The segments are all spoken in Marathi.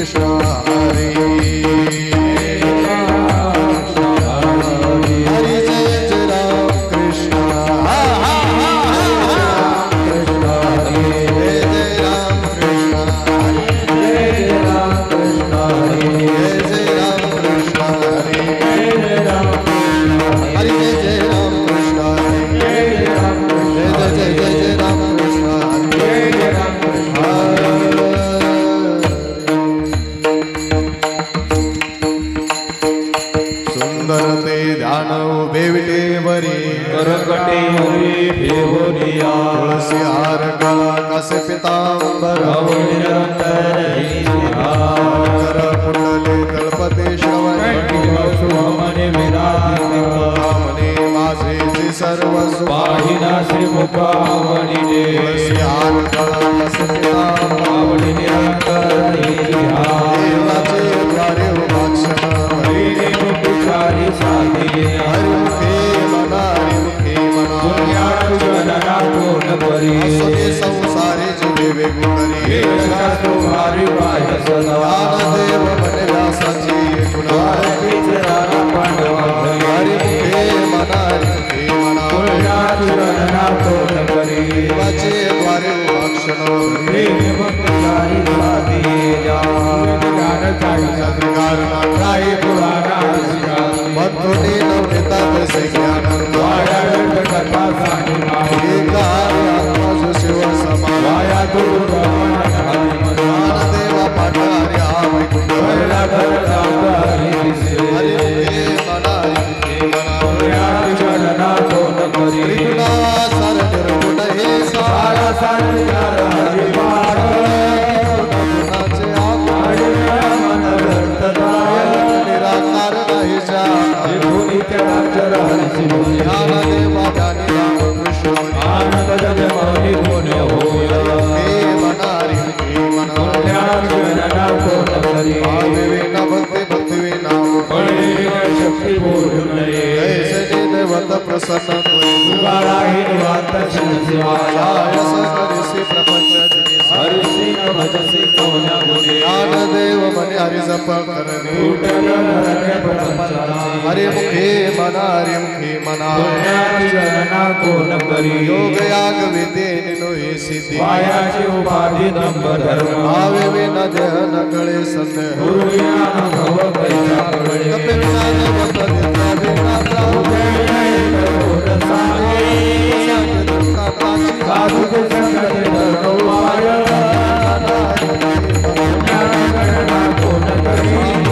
कृष्ण हरे हरे जय जय राम कृष्ण तुलसी हार गला कसे पितांबर कर कुंडले तळपते श्रवण मने माझे जे सर्व सुभाहिना श्री मुखावणी तुलसी हार गला कसे पितांबर देवाचे द्वारे उपाक्षण हरी मुखारी साधी हरिमुखे मना असते संसारे जीवे वेगुकरी ज्ञानदेव मने व्यासाची हरिमुखे मना देवाचे द्वारे उपाक्षण बंधुनी नवनीता तसे ज्ञान शिव समाया देवा पाठारे वैकुंठ प्रसन्न ज्ञानदेव मने हरि जप करणे हरि मुखे मना हरि मुखे मना योग याग विद्ये निलोहि सिद्धि उपाधि दंभ धर्म आवे विना देह न कळे संदेह गुरु ज्ञान भव कैसा कळे कपे विना भक्त निद्रा बिना साधु के संगत धर्मवाय गणना को न करी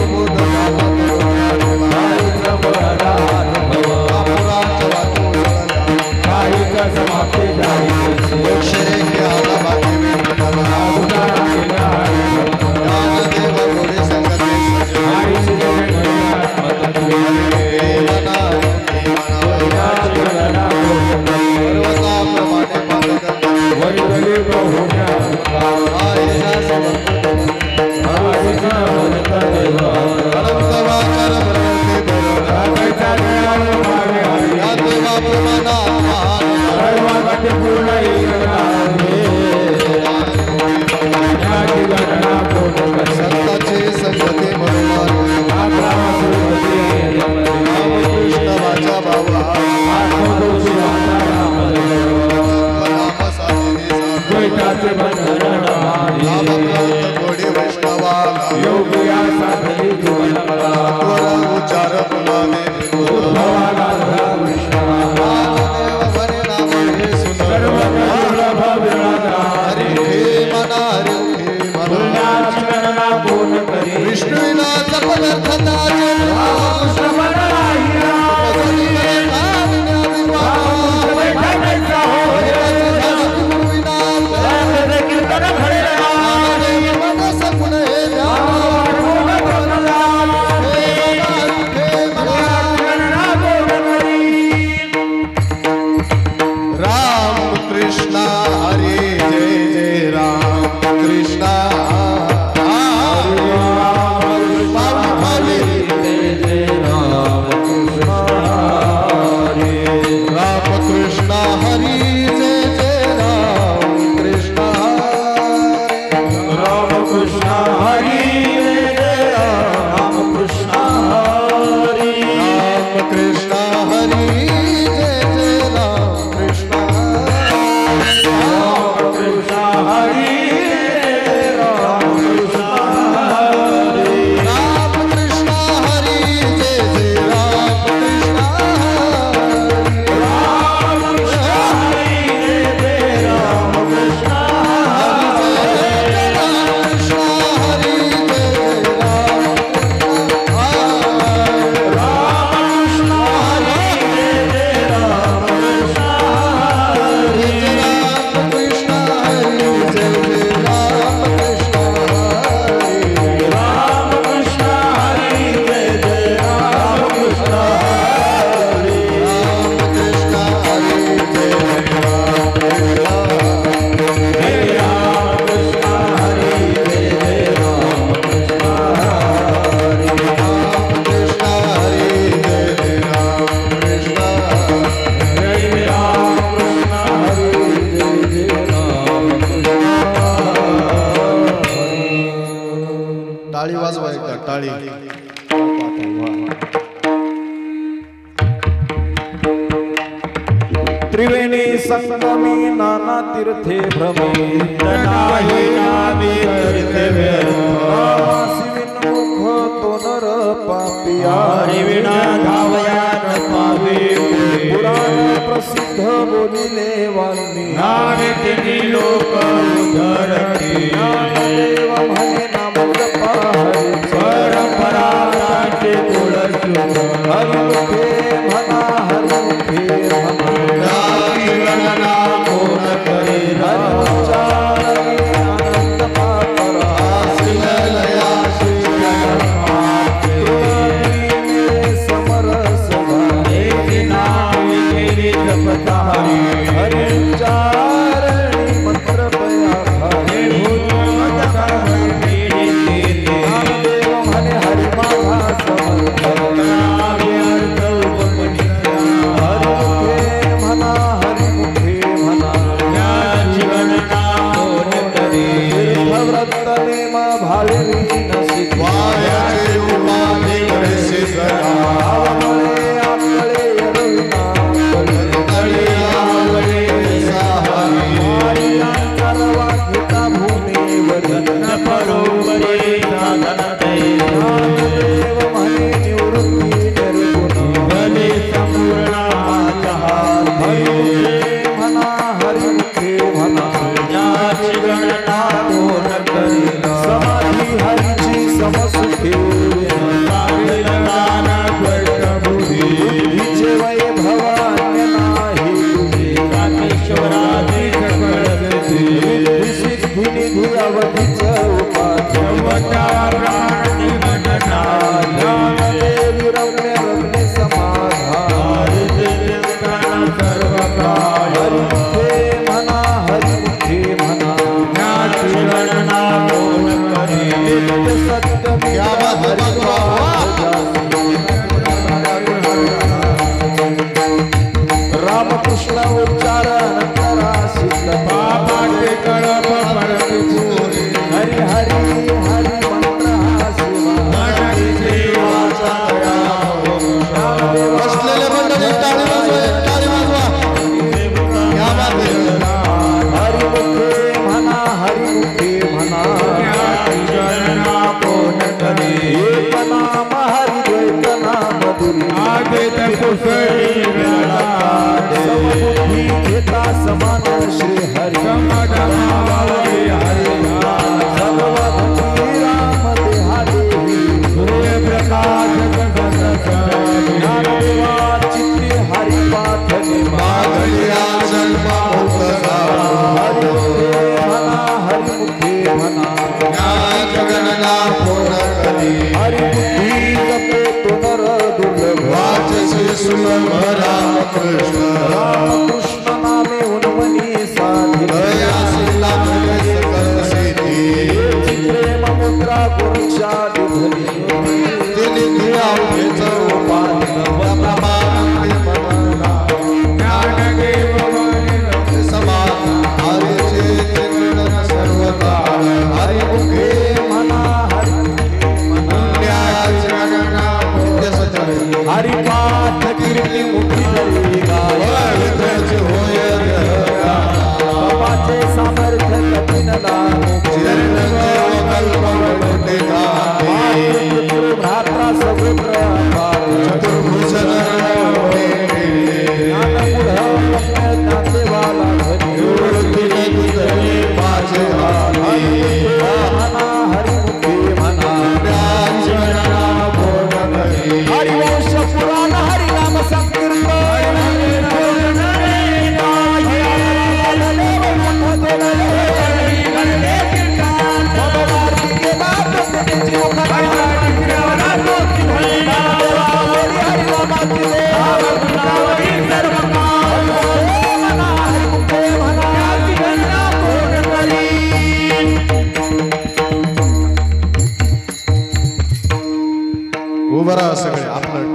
समाप्ति जारी अक्षरे के आला बाकी में देव गोरे संगत हरि टाळी वाजवा एकदा टाळी. त्रिवेणी संगमी नाना तीर्थे भ्रमे नाही नामी तीर्थे नामासी विन्मुख तो नर पापिया विना धावया न पावे पुराण प्रसिद्ध बोलिले वाल्मी नामे तिनी लोक उधरती देव म्हणे नाम जपा हरी परंपरा राजे तुळस हरिमुखे म्हणा हरिमुखे म्हणा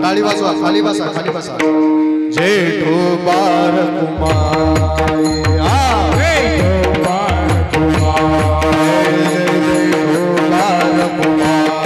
टाळी वाजवा, खाली बसा, खाली बसा. जेठो बार कुमार जेठो बार कुमार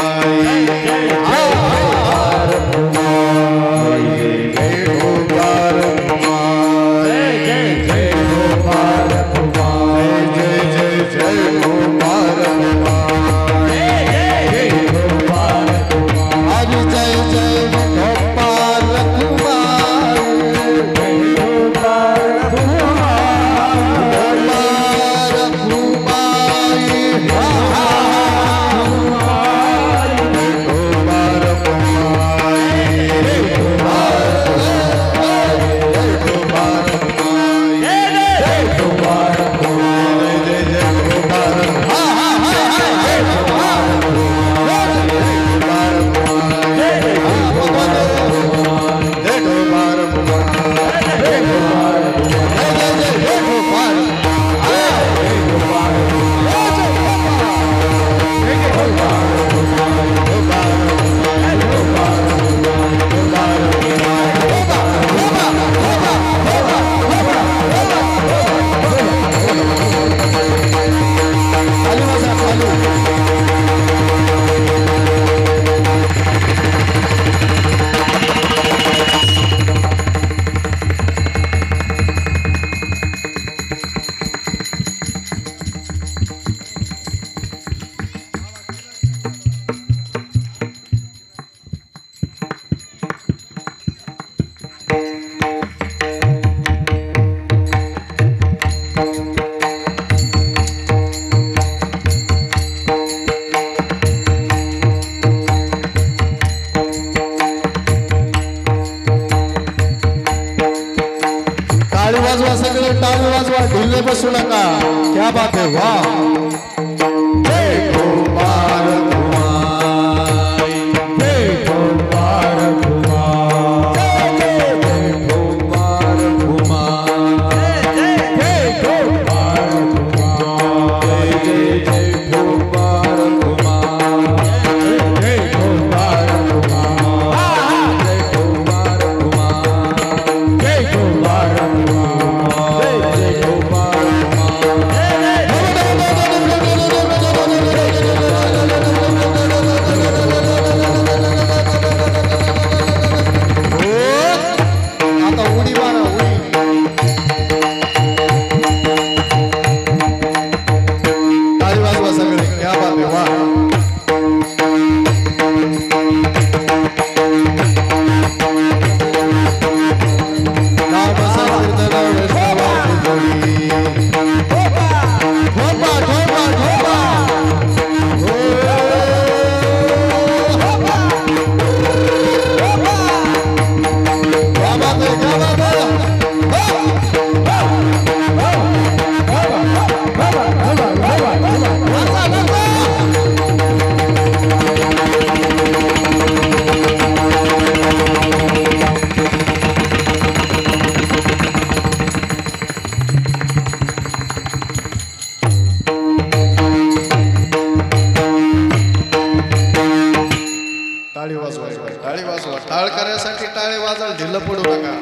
टाळी वाजवा टाळ करण्यासाठी टाळे वाजाल ढिल्ल पडू नका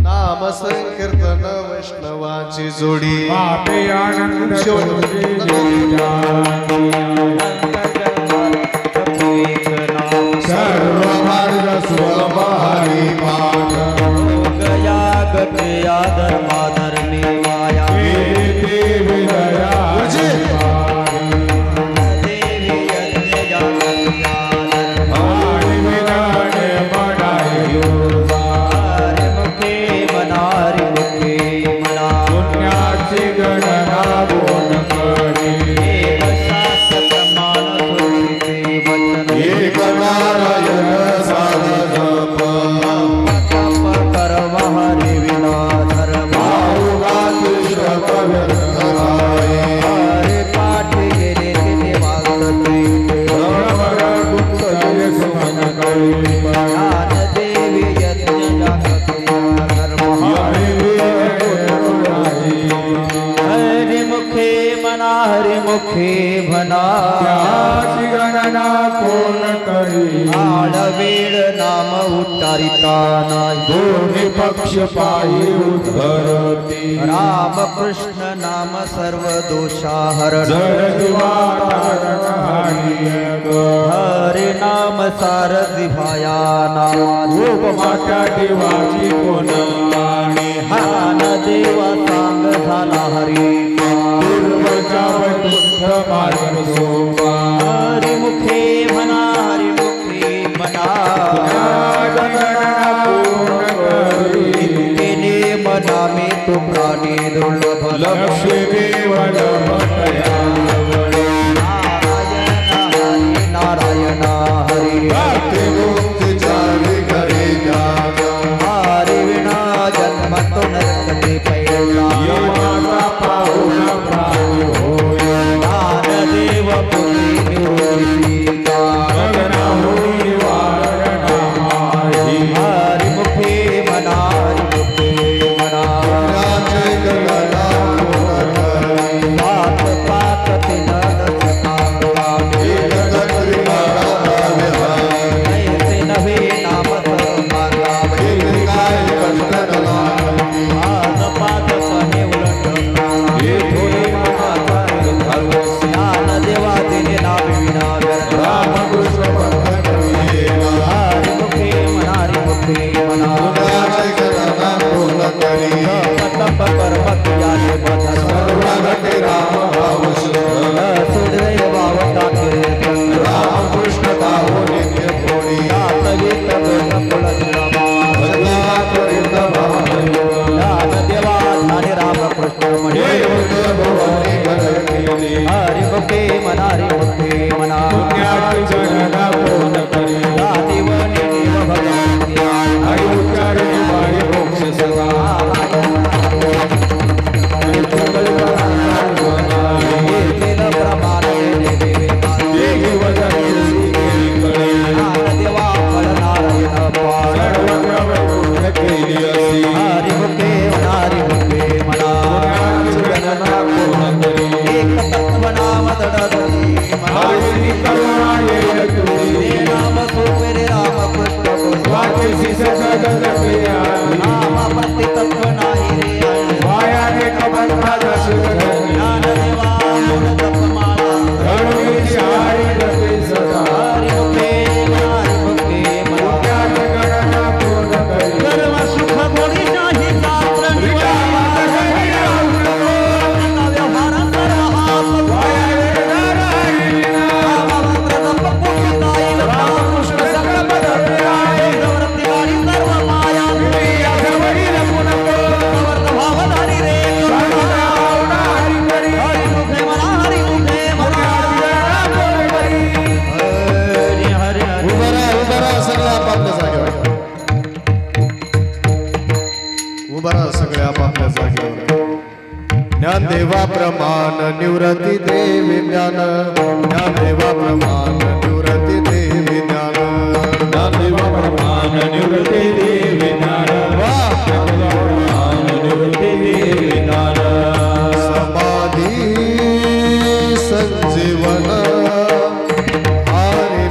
नाम संकीर्तन वैष्णवाची जोडी पापे आनंद सर्व मार्ग स्वभावी मार्ग गया गते आदर मादर में माया देवी यज्ञ हरि मुखे मनारि मुखे मना पुण्याची गणना कोण करी एक शास्त्र प्रमाण सुरते वचन एक नारायण साध जप तप कर्म हरि विना धर्म हरि पाठ गेले तिथे वागते ज्ञान देवी यज्ञ जागते धर्म हरि मुखे मना हरि मुखे भना गणना कोण करी आडवेळ नाम उच्चारिता नाही दोन्ही पक्ष पायी उद्धरती राम कृष्ण नाम सर्व दोषा हरण जर दिवाकरण हरियक हरि नाम सारथी भाया नाम उपमात्या देवाची कोण आणि हान देवा सांग झाला हरी पूर्वच्या वैकुंठ मार्ग सोपा हरि मुखे म्हणा हरि मुखे म्हणा गणना कोण करी केले मना मे तू प्राणी दुर्लभ लक्ष केवळ भटया नारायण हरी भक्ती मुक्ती चाली घरी जागा हरि विना जन्म तो नरकते पैला यमाचा पाहुण प्राणी होय दान देव पुरी निवृत्तीचा गगना होई वारणा माही हरि मुखे मना हरि मुखे मना राजे गणना कोण करी पात पात तिनद सकांगामे एक दत्ती मारा विहार ऐसे नवे नाम मागावे एक काय कंटन लागी आज पात कहे उलट हे थोडे माता ज्ञान देवा दिले नाम विना व्यर्थ रामकृष्ण पंथ करियेला हरि मुखे मना हरि मुखे मना राजे गणना कोण करी तप कर्म कियाले बधन सर्वगते राम भाव शुद्ध सुदय भाव टाके राम कृष्ण भाव नित्य थोडी तवित कुल रमा भजला त्वरित भावयो ज्ञान देवा ध्याने राम कृष्ण मणे भवानी घर केली हरि मुखे मना हरि मुखे मना पुण्याची गणना कोण करी देव देव भगवंती हरि उच्चारणे वारी मोक्ष सदा प्रमाण देवे देही वदनी कळे देवा फळ नारायण पाळ सर्वत्र वैकुंठ केली असी हरि मुखे मना हरि मुखे मना पुण्याची गणना कोण करी एक तत्व नाम दडदली हरिश्री करुणा येईल तुझी नाम सोपेरे राम कृष्ण वाचेसी सजगत प्रिया नाम प्रति तत्व नाही रे वायाने कबंधा दशक ज्ञान देवा गुण तप माला करुणेची हारी रते सदा हरि मुखे मना पुण्याची गणना कोण करी कर्म सुख गोडी नाही शास्त्र व्यवहार ज्ञानदेवा प्रमाण निवृत्ती देवी ज्ञान ज्ञानदेवा प्रमाण निवृत्ती देवी ज्ञान ज्ञानदेवा प्रमाण निवृत्ती देवी ज्ञान प्रमाण निवृत्ती देवी ज्ञान समाधी संजीवन हरि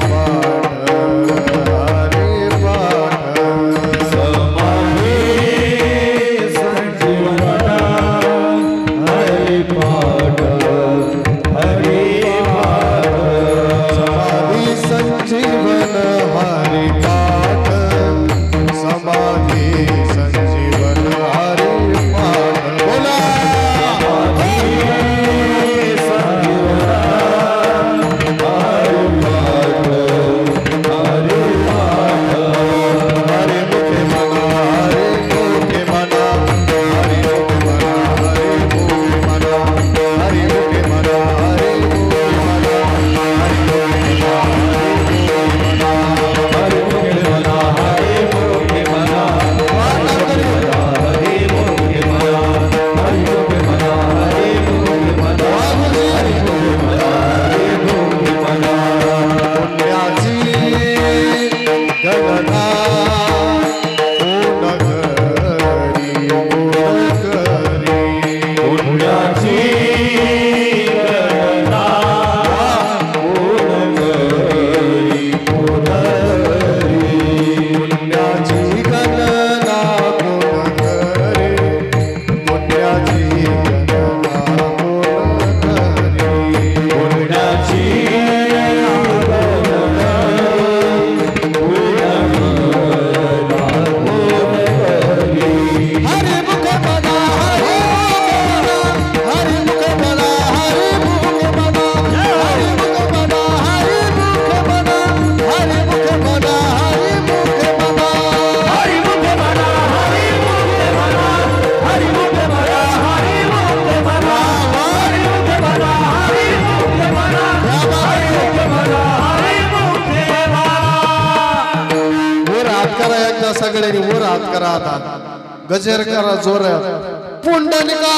एकदा सगळ्यांनी वर हात करा आता गजर करा जोरात पुंडलिका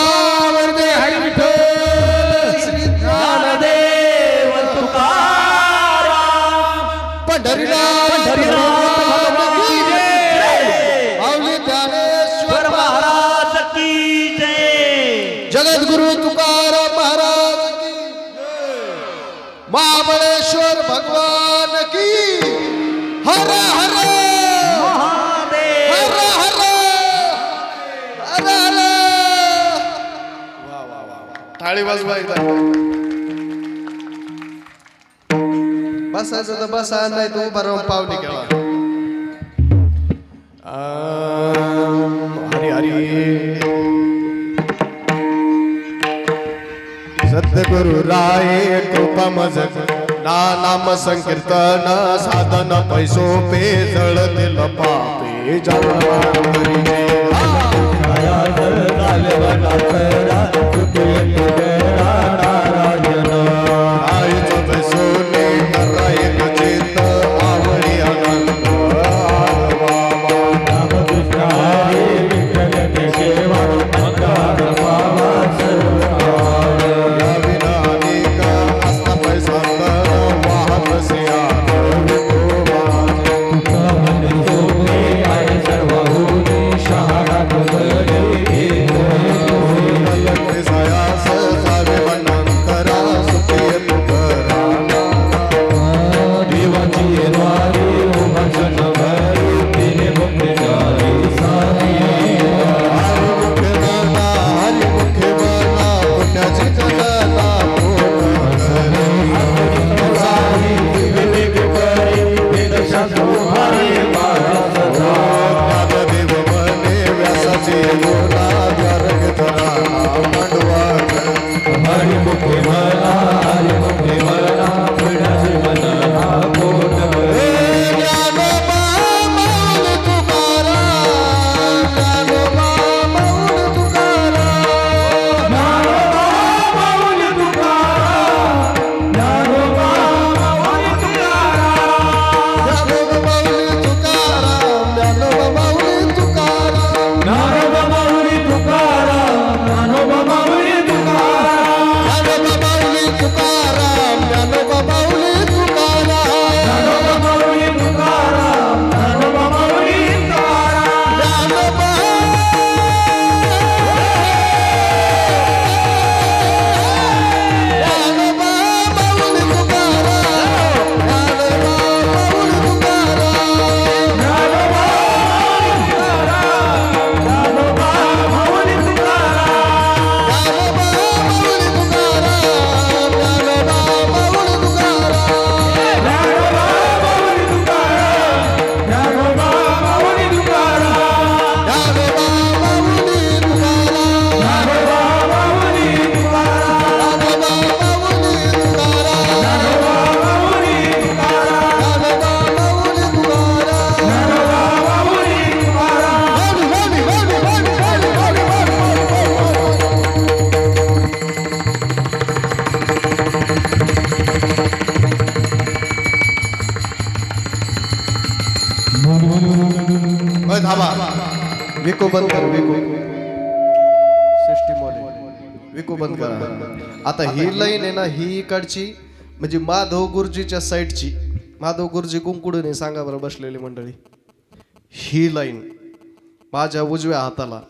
वरदे हरी विठ्ठल श्री ज्ञानदेव तुकाराम पंढरीनाथ की जय माऊली ज्ञानेश्वर महाराज की जय जगद्गुरु तुकाराम महाराज की जय महाबळेश्वर भगवान की हर हर महादेव हर हर हर हर वा वा वा टाळी वाजवा एकदा बसायचं तर बसा नाही तो बरोबर पावली केला हरी हरी सद्गुरु राय कृपा मज ना नाम संकीर्तन साधन पैसो पे जळतील पापे विको बंद कर विको सृष्टी मोले विको बंद करा आता ही लाईन आहे ना ही इकडची म्हणजे माधव गुरुजीच्या साईडची माधव गुरुजी कुंकुडून सांगा बरं बसलेली मंडळी ही लाईन माझ्या उजव्या हाताला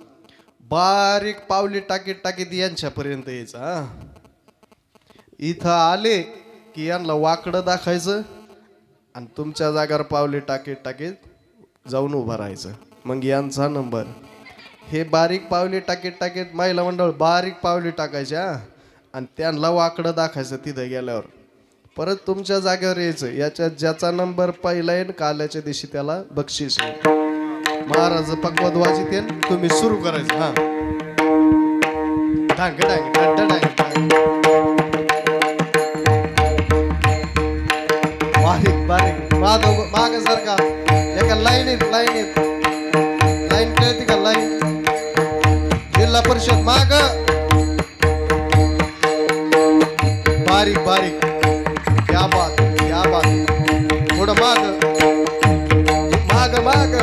बारीक पावली टाकीत टाकीत यांच्यापर्यंत यायचं हा इथं आले की यांना वाकडं दाखायचं आणि तुमच्या जागावर पावली टाकीत टाकीत जाऊन उभं राहायचं मग यांचा नंबर हे बारीक पावली टाकीत टाकीत महिला मंडळ बारीक पावली टाकायच्या आणि त्यांना वाकडं दाखायचं तिथं गेल्यावर परत तुमच्या जागेवर यायचं याच्यात ज्याचा नंबर पहिला येईल काल्याच्या दिवशी त्याला बक्षीस महाराज पक्वाद वाजित तुम्ही सुरू करायचं हा डांग डांग डांग डांग बारीक बारीक माग सारखा एका लाईनीत लाईन कळती का लाईन जिल्हा परिषद माग बारीक बारीक या बात पुढं माग माग माग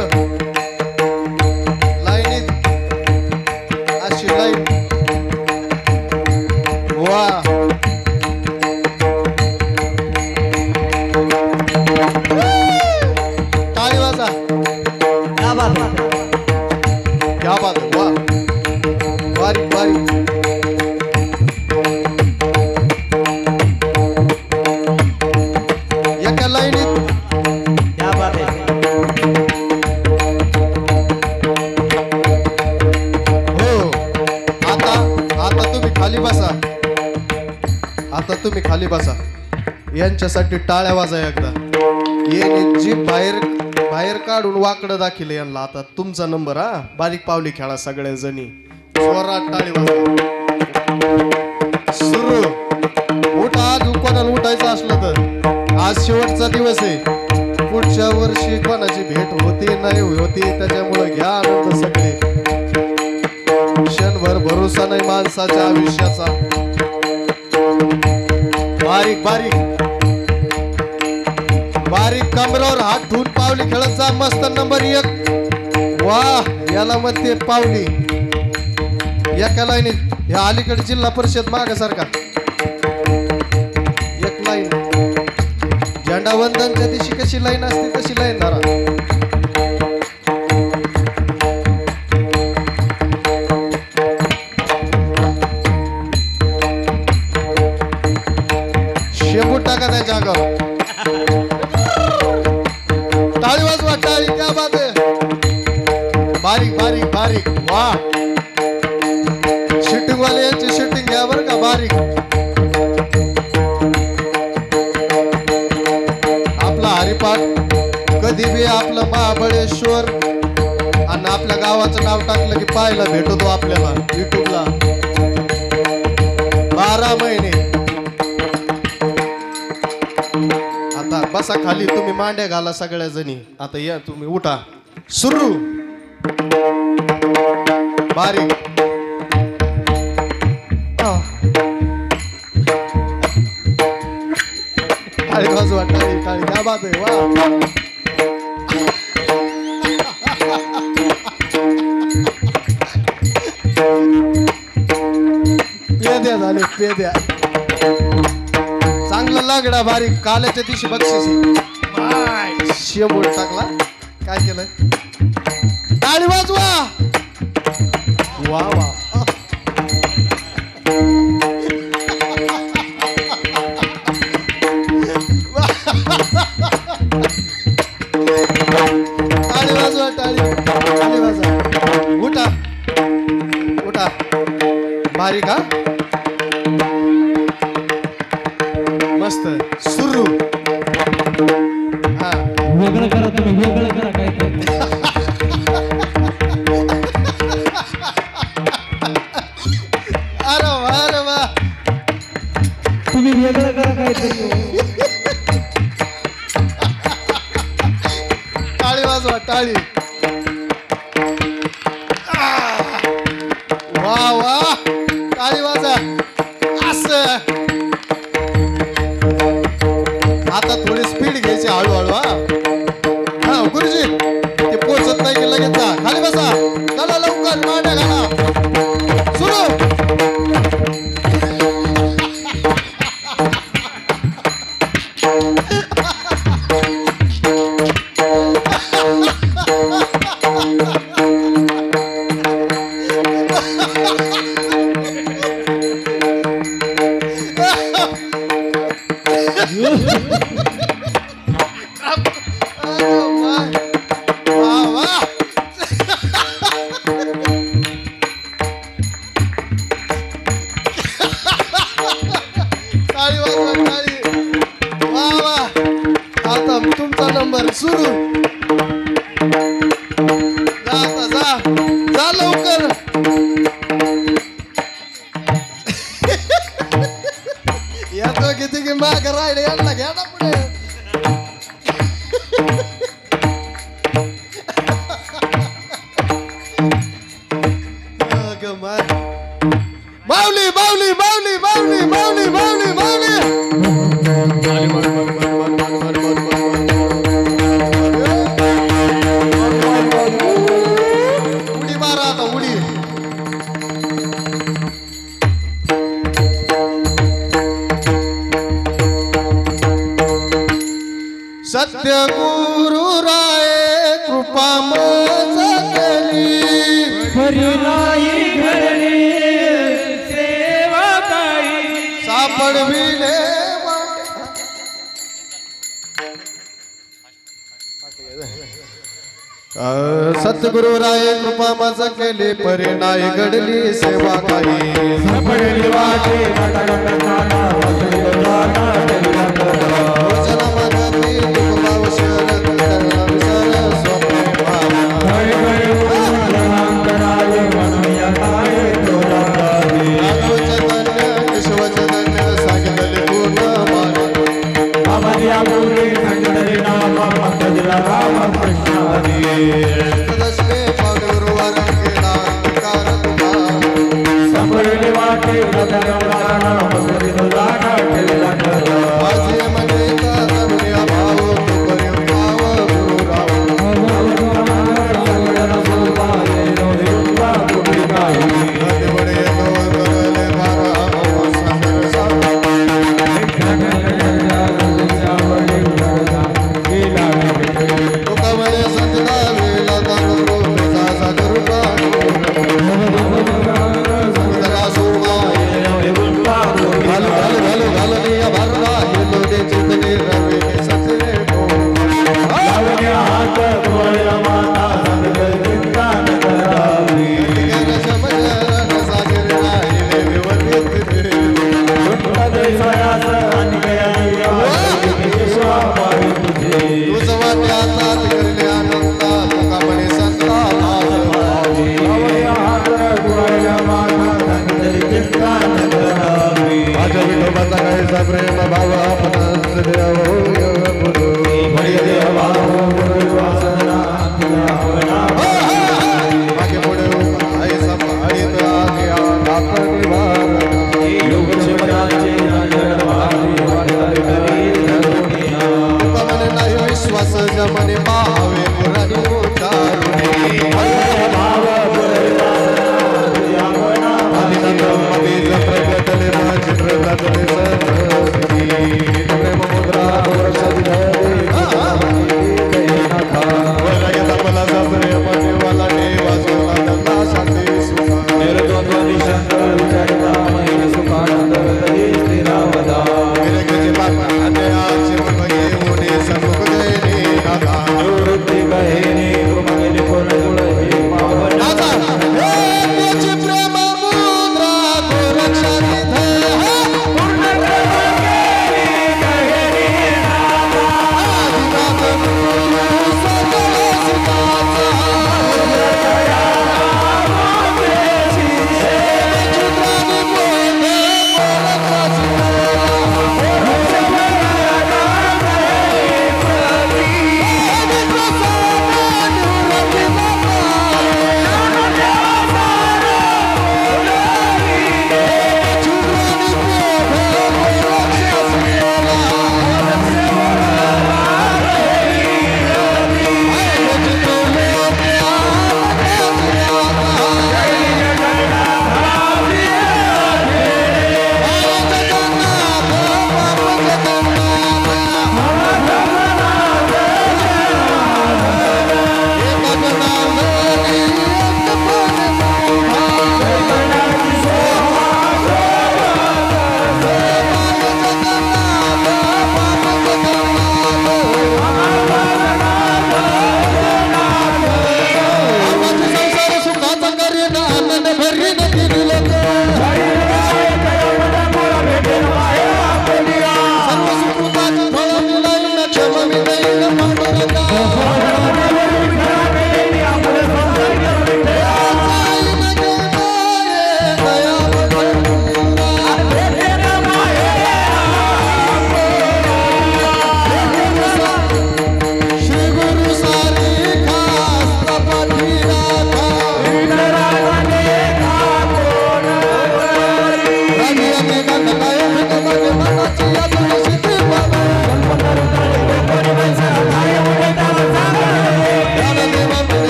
तुम्ही खाली बसा. यांच्यासाठी टाळ्या वाजा एकदा. ये जी बाहेर काढून वाकडं दाखिले यांना. आता तुमचा नंबर. हा बारीक पावली खेळा सगळ्या जणी. जोरात टाळी वाजा. सुरू. उठा. आज कोणाला उठायचं असलं तर आज शेवटचा दिवस आहे. पुढच्या वर्षी कोणाची भेट होती नाही होती त्याच्यामुळे घ्या आनंद सगळे. क्षणभर भरोसा नाही माणसाच्या आयुष्याचा. बारीक बारीक बारीक कमरावर हात ठेवून पावली खेळत जा. मस्त नंबर 1. वाह याला म्हणते पावली. एका लाईनीत या अलीकडे जिल्हा परिषद मागासारखा एक लाईन. झेंडा वंदनच्या दिवशी कशी लाईन असते तशी लाईन धरा. शेपूट टाका त्याच्या अंगावर. टाळी वाजवा टाळी. क्या बात आहे. बारीक बारीक बारीक. वा शूटिंग वाले यांची शूटिंग घ्या बरं का. बारीक आपला हरिपाठ कधी बी आपलं महाबळेश्वर आणि आपल्या गावाचं नाव टाकलं की पाहायला भेटतो आपल्याला युट्यूबला 12 महिने. आता बसा खाली. तुम्ही मांड्या घाला सगळ्या जणी. आता या तुम्ही उठा. सुरू. बारीक टाळी वाजवा टाळी टाळी. क्या बात आहे. वा पेद्या झाले पेद्या. चांगला लागडा बारीक. काल्याच्या दिवशी बक्षीस. शेबूट टाकला. काय केलं. टाळी वाजवा. वा वा. टाळी वाजवा टाळी टाळी वाजवा. उठा उठा. बारीक. हा मस्त. सुरू. हा वेगळं करा तुम्ही. वेगळं करा काय अरे वा अरे वा. तुम्ही वेगळं करा काय. टाळी वाजवा टाळी. वा वा. टाळी वाजा. असं आता थोडी स्पीड घ्यायची हळूहळू. हा गुरुजी ते पोचत नाही की लगेच जा. खाली बसा. चला लवकर मांड्या घाला. सुरू. टाळी वाजवा टाळी. वा वा. आता तुमचा नंबर सुरू. जा आता जा. जा लवकर. येतो किती की माग राहिले यांना घ्या ना पुढे. माऊली माऊली माऊली माऊली माऊली माऊली माऊली. उडी मारा आता उडी. सत्य गुरु राय कृपा मज केली. सापडविले सद्गुरु राय कृपा मज केली. परिणाय घडली सेवा काही. सदस्ये गुरुवार केला अंगीकार तुझा संपलेली वाटे गगनगाना मस्ती तुझा ठेवला खरा माझे मने तरुण्या भाव तू करी भाव गुरुराव नदीवडे दोन करले बारा संदर सावला तुका म्हणे संजना वेला दारू बेसा सागर संदरा सोमा घालू घालू घालू घालू निया भरला येलो दे चितने रवे के सचरे को हात गोळ्या माता संगल चिंता न करावी ज्ञान समज सागर राहिले विवर्तित देशायास आणि स्वाभावी तुझे तुझ वाट्यातात करले आनंदा तुका म्हणे संता लाज भावी हात गोळ्या माता संगल चिंता न करावी माझ्या विठोबाचा कायचा प्रेम भाव आपण देव गुरु मागे पुढे आई सांभाळीत आज्ञा दाता निवार तुका म्हणे नाही विश्वास जमने पाहावे पुराणी उतारुणी आदिनंदमधील प्रकटले माझे प्रकटले सद्गती प्रेम मुद्रा वर्षात धरी वरगता मला जपरे मनेवाला देवा सोला दंडा शांती सुखा गिरगिचे बापा आने आचे मुख येऊने समुख गयने नाथा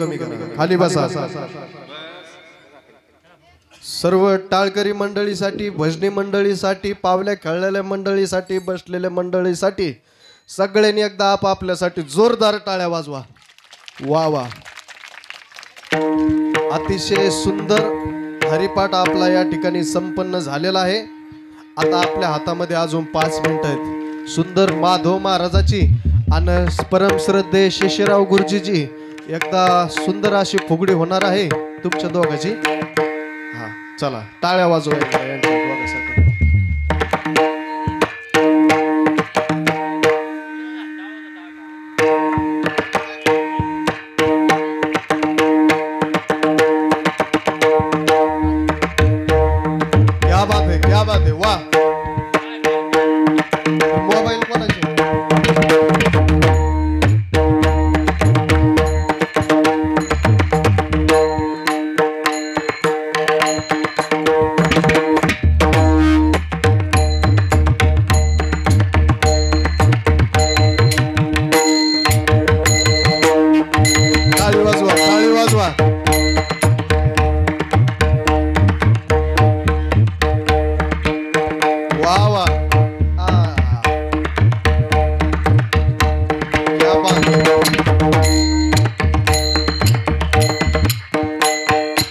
कमी करा. खाली बसा. सर्व टाळकरी मंडळीसाठी, भजनी मंडळीसाठी, पावल्या खेळलेल्या मंडळीसाठी, बसलेल्या मंडळीसाठी सगळ्यांनी एकदा आपापल्यासाठी जोरदार टाळ्या वाजवा. वा वा. अतिशय सुंदर हरिपाठ आपला या ठिकाणी संपन्न झालेला आहे. आता आपल्या हातामध्ये अजून 5 मिनिटं आहेत. सुंदर माधव महाराजाची आणि परमश्रद्धेय शेषराव गुरुजीची एकदा सुंदर अशी फुगडी होणार आहे तुमच्या दोघांची. हा चला टाळ्या वाजवा यांच्या दोघांसाठी. क्या बात है. वाह. मोबाईल कोणाचे? टाळी वाजवा, टाळी वाजवा. वाह वाह. क्या बात है.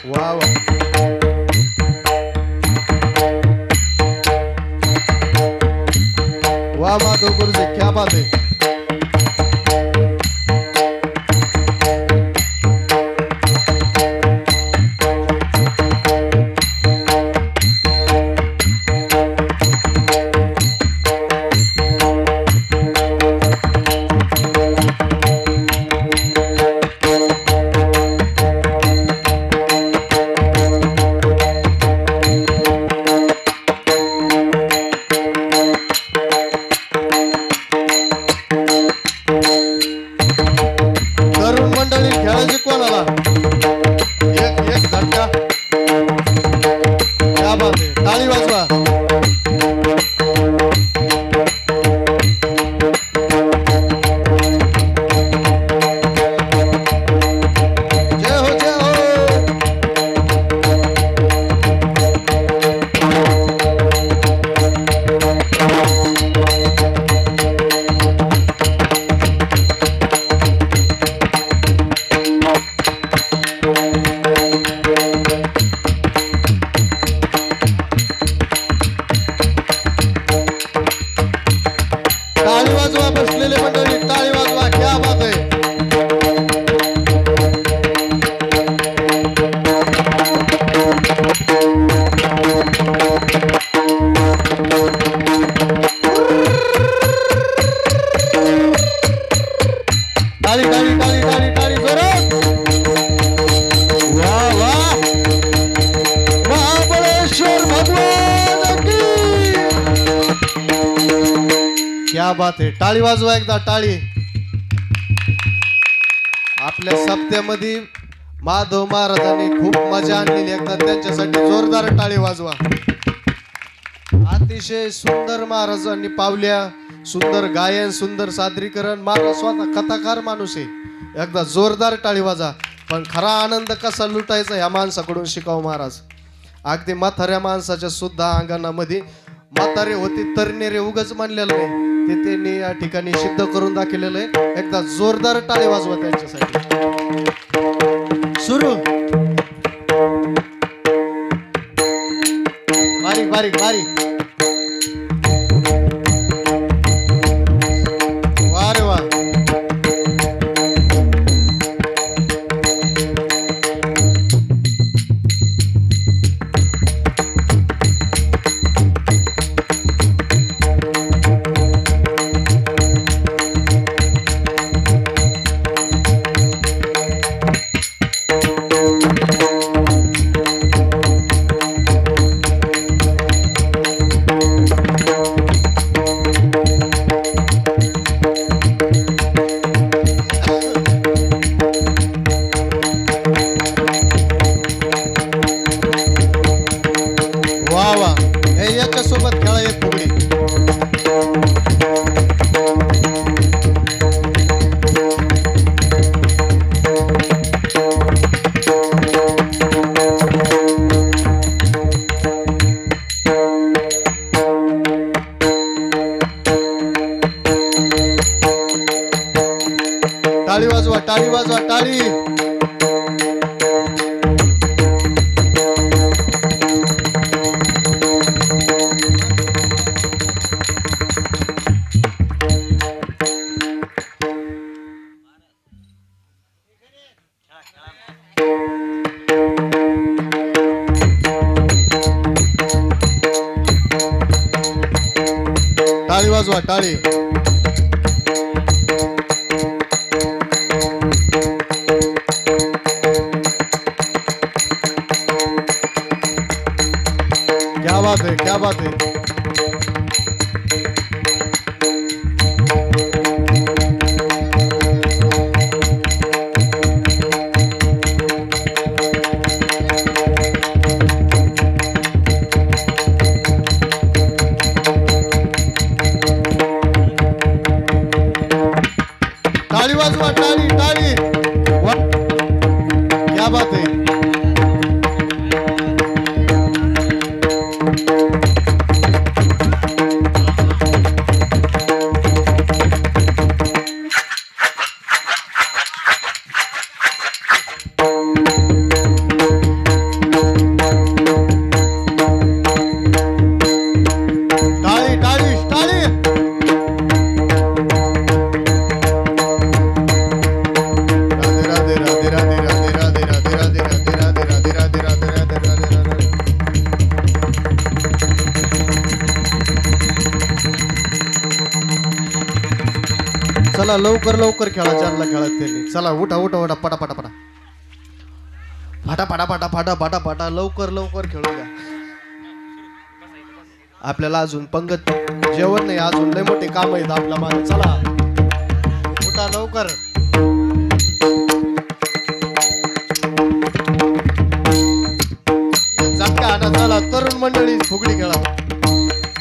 वाह वाह. वाह माधव गुरुजी क्या बात है. तरुण मंडळी खेळायची कोणाला? एक झटका. क्या बात है. टाळी वाजवा. जय हो जय हो. टाळी वाजवा बसलेले मंडळी. टाळी वाजवा. क्या बात है. टाळी टाळी टाळी टाळी टाळी जोरात. वाह वाह. महाबळेश्वर भगवान की. क्या बात है. टाळी वाजवा एकदा. टाळी. आपल्या सप्त्यामध्ये माधव महाराजांनी खूप मजा आणलेली. एकदा त्यांच्यासाठी जोरदार टाळी वाजवा. अतिशय सुंदर महाराजांनी पावल्या, सुंदर गायन, सुंदर सादरीकरण. महाराज स्वतः कथाकार माणूस आहे. एकदा जोरदार टाळी वाजा. पण खरा आनंद कसा लुटायचा ह्या माणसाकडून शिकाव महाराज. अगदी म्हाताऱ्या माणसाच्या सुद्धा अंगणामध्ये म्हातारे होते तरनेरे उगाच मानलेलं नाही. ते त्यांनी या ठिकाणी सिद्ध करून दाखवलेलं आहे. एकदा जोरदार टाळी वाजवा त्यांच्यासाठी. सुरू. बारीक बारीक बारीक. वा रे वा. वाजवा टाळी. क्या बात है, क्या बात है. ताली वाजवा, टाळी टाळी. क्या बात है. टाळी टाळी टाळी. राधे राधे राधे राधे राधे राधे राधे राधे राधे राधे राधे राधे राधे राधे राधे. चला लवकर लवकर खेळा, चारला खेळत त्यांनी. चला उठा उठा उठा, पटा पटा पटा फाटा फाटा फाटा फाटा फाटा फाटा, लवकर लवकर खेळू द्या. आपल्याला अजून पंगत जेवण नाही, अजून लय मोठे काम आहेत आपल्या मागे. चला उठा लवकर. झटका आणा. चला तरुण मंडळी फुगडी खेळा.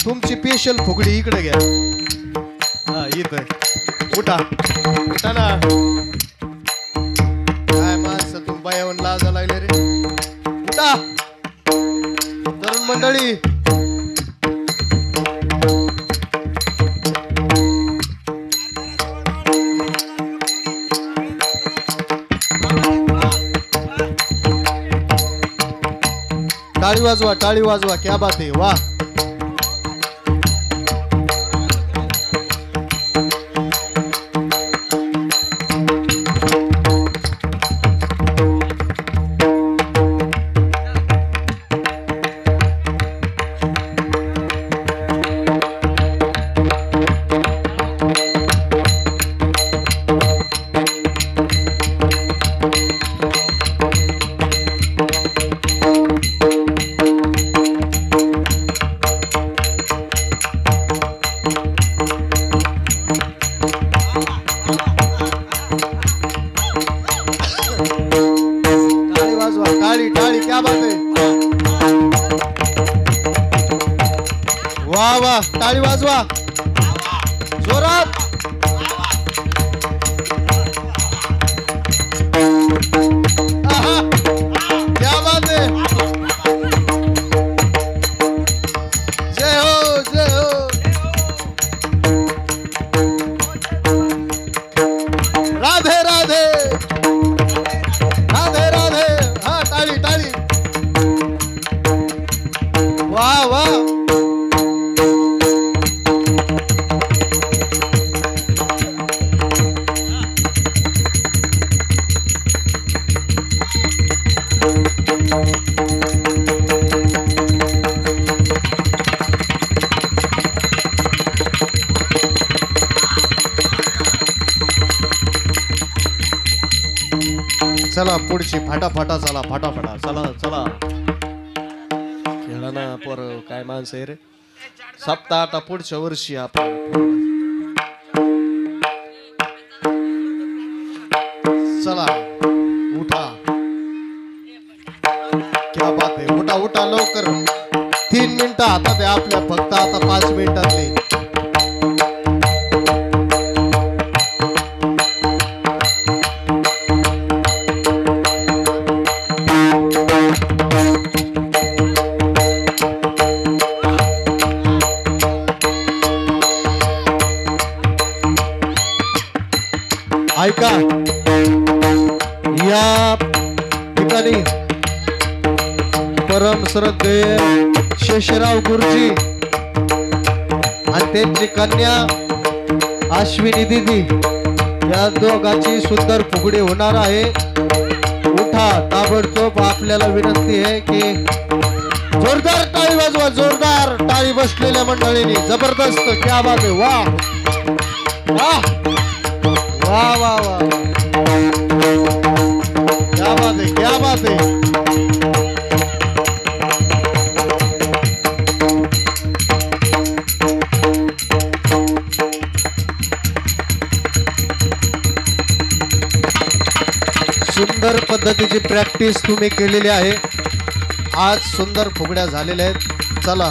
तुमची स्पेशल फुगडी इकडे घ्या. हा इथं उठा उठा ना. काय माणसं तुम्ही बायावर लाजा लागले रे. उठा तरुण मंडळी. टाळी वाजवा, टाळी वाजवा. क्या बात आहे. वाह. टाळी वाजवा, टाळी टाळी. क्या बात आहे. वाह वाह. टाळी वाजवा जोरात. आहा. क्या बात है. जय हो जय हो. राधे राधे राधे राधे. हा टाळी टाळी. वाह वाह. चला पुढची फाटाफाटा. चला फाटाफाटा. चला चला खेळा ना पोर. काय माणसं आहे रे. सप्ताह आता पुढच्या वर्षी आपण. चला उठा. क्या बात आहे. उठा उठा लवकर. 3 मिनिटं हातात आहे आपल्या, फक्त आता 5 मिनिटातली. ऐका या ठिकाणी परम श्रद्धेय शेषराव गुरुजी आणि त्यांची कन्या अश्विनी दीदी या दोघांची सुंदर फुगडी होणार आहे. उठा ताबडतोब. आपल्याला विनंती आहे की जोरदार टाळी वाजवा, जोरदार टाळी बसलेल्या मंडळींनी. जबरदस्त, क्या बात आहे. वा वा वा वा वा, क्या बात आहे, क्या बात आहे. सुंदर पद्धतीची प्रॅक्टिस तुम्ही केलेली आहे. आज सुंदर फुगड्या झालेल्या आहेत. चला